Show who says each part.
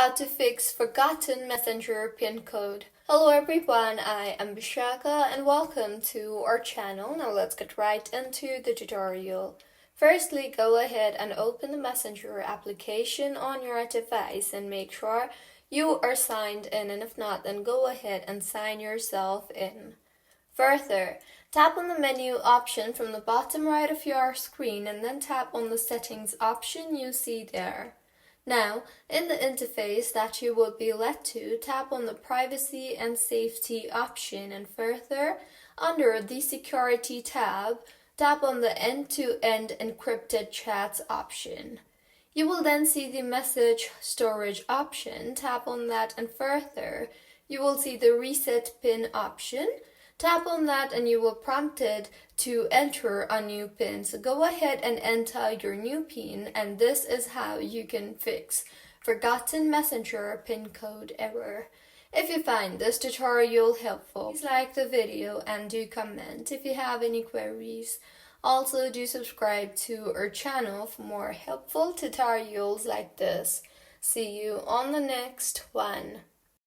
Speaker 1: how to fix forgotten Messenger pin code. Hello everyone, I am Bishaka and welcome to our channel. Now let's get right into the tutorial. Firstly, go ahead and open the Messenger application on your device and make sure you are signed in, and if not, then go ahead and sign yourself in. Further, tap on the menu option from the bottom right of your screen and then tap on the settings option you see there. Now, in the interface that you will be led to, tap on the privacy and safety option, and further, under the security tab, tap on the end-to-end encrypted chats option. You will then see the message storage option. Tap on that, and further, you will see the reset pin option. Tap on that and you will be prompted to enter a new pin. So go ahead and enter your new pin, and this is how you can fix forgotten Messenger pin code error. If you find this tutorial helpful, please like the video and do comment if you have any queries. Also, do subscribe to our channel for more helpful tutorials like this. See you on the next one.